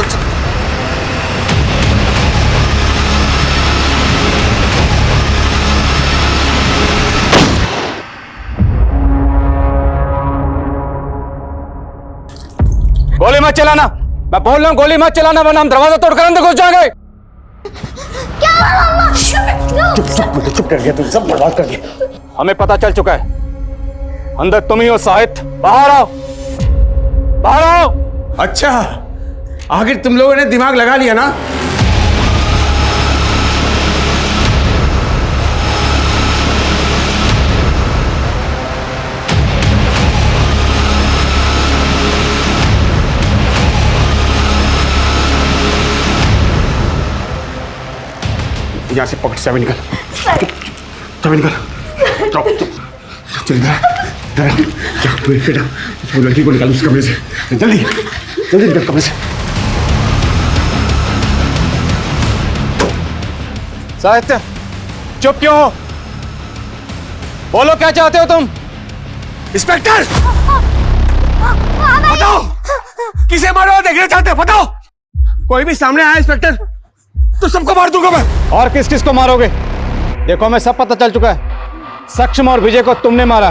गोली मत चलाना, मैं बोल रहा हूँ, गोली मत चलाना वरना हम दरवाजा तोड़कर अंदर घुस जाएंगे। चुप कर गया, तुम सब बर्बाद कर दिया। हमें पता चल चुका है, अंदर तुम ही हो साहित्य, बाहर आओ। बाहर आओ। अच्छा, आखिर तुम लोगों ने दिमाग लगा लिया ना? यहाँ से पकड़, चाबी निकल, चाबी निकल। चल इधर बेटा, इस लड़की को निकाल उस कमरे से, जल्दी जल्दी निकल कमरे से। साहित्य, चुप क्यों हो? बोलो क्या चाहते हो तुम? इंस्पेक्टर, बताओ किसे मारो देखना चाहते हो? बताओ। कोई भी सामने आया इंस्पेक्टर तो सबको मार दूंगा मैं। और किस किस को मारोगे? देखो मैं सब पता चल चुका है। सक्षम और विजय को तुमने मारा।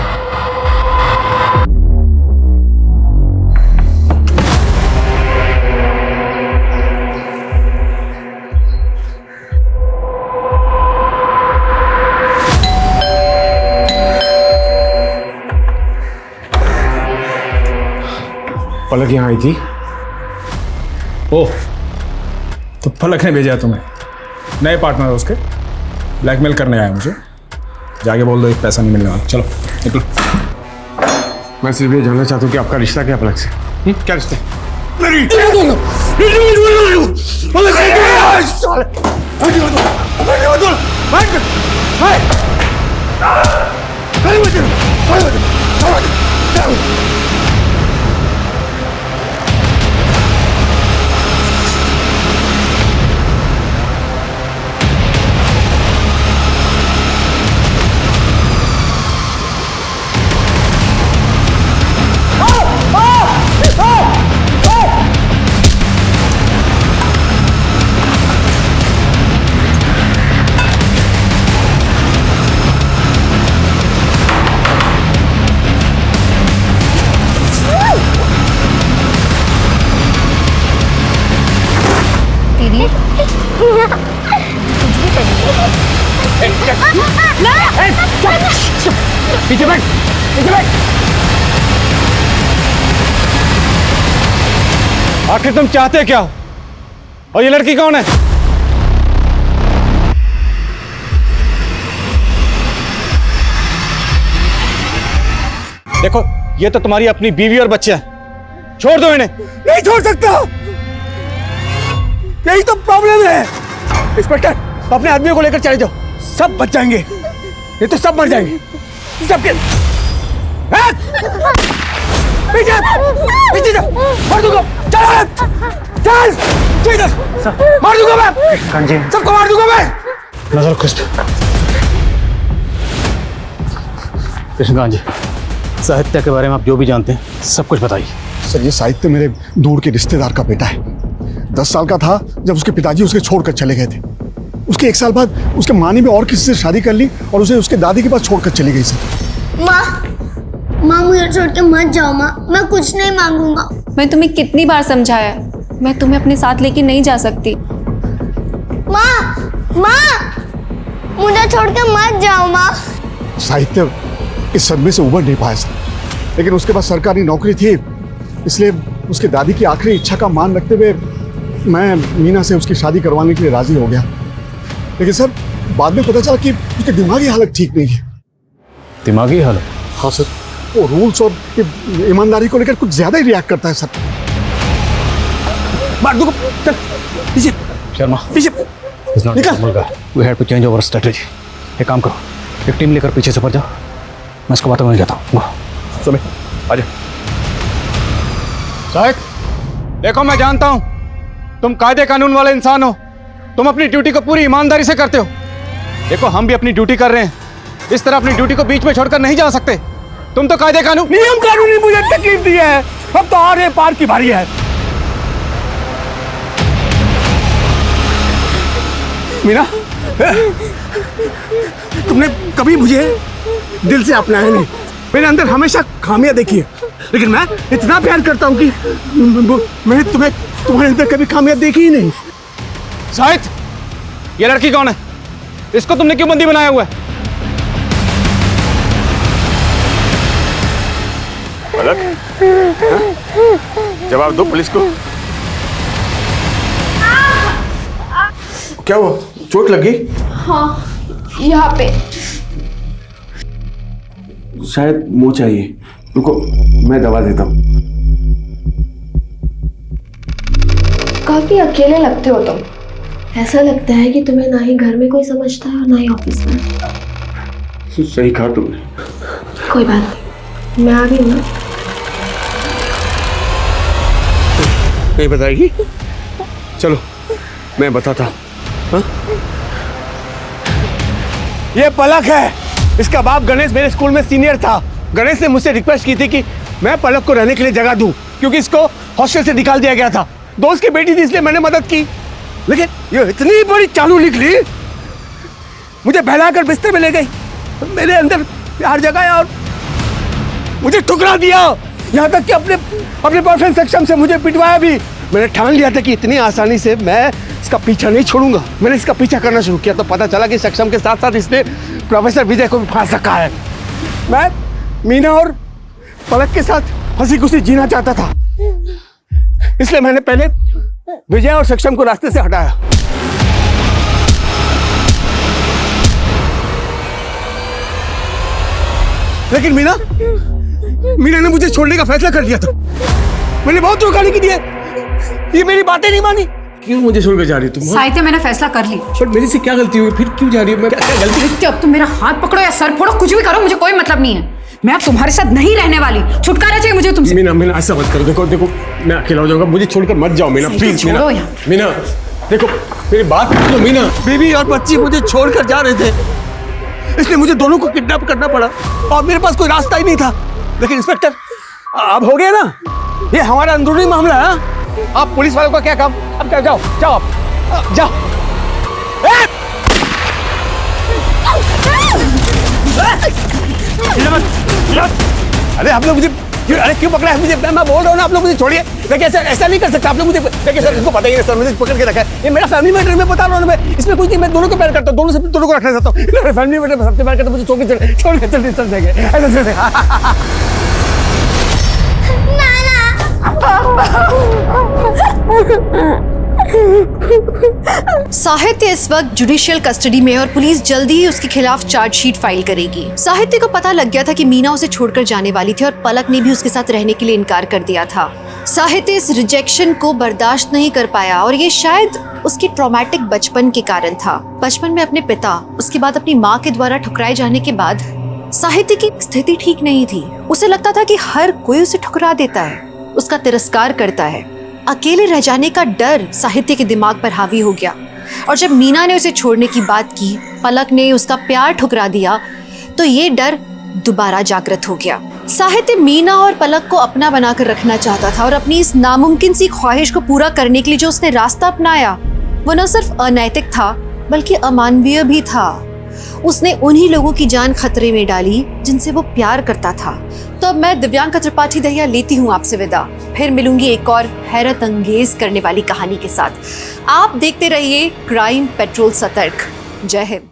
पलक यहाँ आई थी। ओह, तो पलक ने भेजा तुम्हें? नए पार्टनर है उसके, ब्लैकमेल करने आया मुझे। जाके बोल दो एक पैसा नहीं मिलने वाला। चलो निकलो। मैं सिर्फ ये जानना चाहता हूँ कि आपका रिश्ता क्या पलक से? क्या रिश्ता? पीछे बैठ, पीछे बैठ। आखिर तुम चाहते क्या हो? और ये लड़की कौन है? देखो ये तो तुम्हारी अपनी बीवी और बच्चे हैं। छोड़ दो इन्हें। नहीं छोड़ सकता, यही तो प्रॉब्लम है। इंस्पेक्टर, अपने आदमियों को लेकर चले जाओ, सब बच जाएंगे, ये तो सब मर जाएंगे सबके। पीछे पीछे जा, मार दूंगा। चल चल चल इधर, मार दूंगा मैं, सबको मार दूंगा मैं। नजर खुश। कृष्णकांत जी, साहित्य के बारे में आप जो भी जानते हैं सब कुछ बताइए। सर ये साहित्य मेरे दूर के रिश्तेदार का बेटा है। 10 साल का था जब उसके पिताजी उसके छोड़कर चले गए थे। उसके 1 साल बाद उसके माँ ने भी और किसी से शादी कर ली और उसे उसके दादी के पास छोड़कर चली गई सर। माँ मुझे छोड़ के मत जाओ माँ, मैं कुछ नहीं मांगूंगा। मैं तुम्हें कितनी बार समझाया, मैं तुम्हें अपने साथ लेके नहीं जा सकती। माँ माँ, मुझे छोड़ के मत जाओ माँ। साहित्य इस सदमे से उबर नहीं पाया सर, लेकिन उसके पास सरकारी नौकरी थी, इसलिए उसके दादी की आखिरी इच्छा का मान रखते हुए मैं मीना से उसकी शादी करवाने के लिए राजी हो गया। लेकिन सर बाद में पता चला कि उसकी दिमागी हालत ठीक नहीं है। दिमागी हालत? हाँ सर, वो रूल्स और ईमानदारी को लेकर कुछ ज्यादा ही रिएक्ट करता है सर। मार दूंगा, चल पीछे। शर्मा, पीछे निकल। We have to change our strategy. एक काम करो, एक टीम लेकर पीछे से पर जाओ, मैं इसको बातों में जाता हूँ। सुमे आजा। साहिब, देखो मैं जानता हूं तुम कायदे कानून वाले इंसान हो, तुम अपनी ड्यूटी को पूरी ईमानदारी से करते हो। देखो हम भी अपनी ड्यूटी कर रहे हैं, इस तरह अपनी ड्यूटी को बीच में छोड़कर नहीं जा सकते। तुम तो कायदे कानून नियम कानून ने मुझे तकलीफ दी है, अब तो और ये पार की बारी है। मीना, तुमने कभी मुझे दिल से अपनाया नहीं। मेरे अंदर हमेशा खामियां देखी है, लेकिन मैं इतना प्यार करता हूं कि मैंने तुम्हारे अंदर कभी खामियां देखी ही नहीं। शाहिद, ये लड़की कौन है? इसको तुमने क्यों बंदी बनाया हुआ है? पलक? जवाब दो पुलिस को। क्या हुआ, चोट लगी? हाँ, यहाँ पे। शायद मुंह चाहिए, रुको मैं दवा देता हूँ। काफी अकेले लगते हो तुम। ऐसा लगता है कि तुम्हें ना ही घर में कोई समझता है और ना ही ऑफिस में। सही कहा तुमने। कोई बात नहीं, मैं आ गई हूँ। नहीं बताएगी? चलो मैं बताता हूँ। हाँ? ये पलक है, इसका बाप गणेश मेरे स्कूल में सीनियर था। गणेश ने मुझसे रिक्वेस्ट की थी कि मैं पलक को रहने के लिए जगह दूं, क्योंकि इसको हॉस्टल से निकाल दिया गया था। दोस्त की बेटी थी इसलिए मैंने मदद की, लेकिन ये इतनी बड़ी चालू निकली, मुझे बहलाकर बिस्तर में ले गई, मेरे अंदर प्यार जगाया और मुझे ठुकरा दिया। यहाँ तक कि अपने बॉयफ्रेंड सक्षम से मुझे पिटवाया भी। मैंने ठान लिया था कि इतनी आसानी से मैं इसका पीछा नहीं छोड़ूंगा। मैंने इसका पीछा करना शुरू किया तो पता चला कि सक्षम के साथ साथ इसने प्रोफेसर विजय को भी फांस रखा है। मैं मीना और पलक के साथ हंसी खुशी जीना चाहता था, इसलिए मैंने पहले विजय और सक्षम को रास्ते से हटाया। लेकिन मीना ने मुझे छोड़ने का फैसला कर लिया था। मैंने बहुत रोकाने की दी है, ये मेरी बातें नहीं मानी। क्यों मुझे छोड़कर जा रही तुम? साहित्य, मैंने फैसला कर ली। पर मेरी से क्या गलती हुई, फिर क्यों जा रही हो? मैं क्या गलती? अब तुम मेरा हाथ पकड़ो या सर फोड़ो, कुछ भी करो, मुझे कोई मतलब नहीं है। मैं अब तुम्हारे साथ नहीं रहने वाली। छुटकारा चाहिए मुझे तुमसे। मीना ऐसा मत करो। देखो मैं अकेला हो जाऊंगा, मुझे छोड़कर मत जाओ मीना, प्लीज। मीना देखो मेरी बात सुनो। मीना, बीवी और बच्ची मुझे छोड़कर जा रहे थे, इसलिए मुझे दोनों को किडनैप करना पड़ा और मेरे पास कोई रास्ता ही नहीं था। लेकिन इंस्पेक्टर, अब हो गया ना, ये हमारा अंदरूनी मामला है। आप पुलिस वालों का क्या काम? अब क्या, जाओ आप जाओ। अरे आप लोग मुझे क्यों पकड़ा है? मुझे मैं बोल रहा हूँ ना, आप लोग मुझे छोड़िए। देखिए ऐसा नहीं कर सकता आप लोग। मुझे देखिए सर, इसको पता ही नहीं सर, मुझे पकड़ के रखा है। ये मेरा फैमिली मैटर, मैं बता रहा हूँ। मैं इसमें कुछ नहीं, मैं दोनों को प्यार करता हूँ, दोनों को रखना चाहता हूँ। फैमिली मैटर में सबसे प्यार करता हूँ, मुझे छोड़ के चल देंगे ऐसा। साहित्य इस वक्त जुडिशियल कस्टडी में और पुलिस जल्दी ही उसके खिलाफ चार्जशीट फाइल करेगी। साहित्य को पता लग गया था कि मीना उसे छोड़कर जाने वाली थी और पलक ने भी उसके साथ रहने के लिए इनकार कर दिया था। साहित्य इस रिजेक्शन को बर्दाश्त नहीं कर पाया और ये शायद उसके ट्रॉमेटिक बचपन के कारण था। बचपन में अपने पिता, उसके बाद अपनी माँ के द्वारा ठुकराए जाने के बाद साहित्य की स्थिति ठीक नहीं थी। उसे लगता था कि हर कोई उसे ठुकरा देता है, उसका तिरस्कार करता है। अकेले रह जाने का डर साहित्य के दिमाग पर हावी हो गया और जब मीना ने उसे छोड़ने की बात की, पलक ने उसका प्यार ठुकरा दिया, तो ये डर दोबारा जागृत हो गया। साहित्य मीना और पलक को अपना बनाकर रखना चाहता था और अपनी इस नामुमकिन सी ख्वाहिश को पूरा करने के लिए जो उसने रास्ता अपनाया वो न सिर्फ अनैतिक था बल्कि अमानवीय भी था। उसने उन्हीं लोगों की जान खतरे में डाली जिनसे वो प्यार करता था। तो अब मैं दिव्यांका त्रिपाठी दहिया लेती हूँ आपसे विदा। फिर मिलूंगी एक और हैरत अंगेज करने वाली कहानी के साथ। आप देखते रहिए क्राइम पेट्रोल सतर्क। जय हिंद।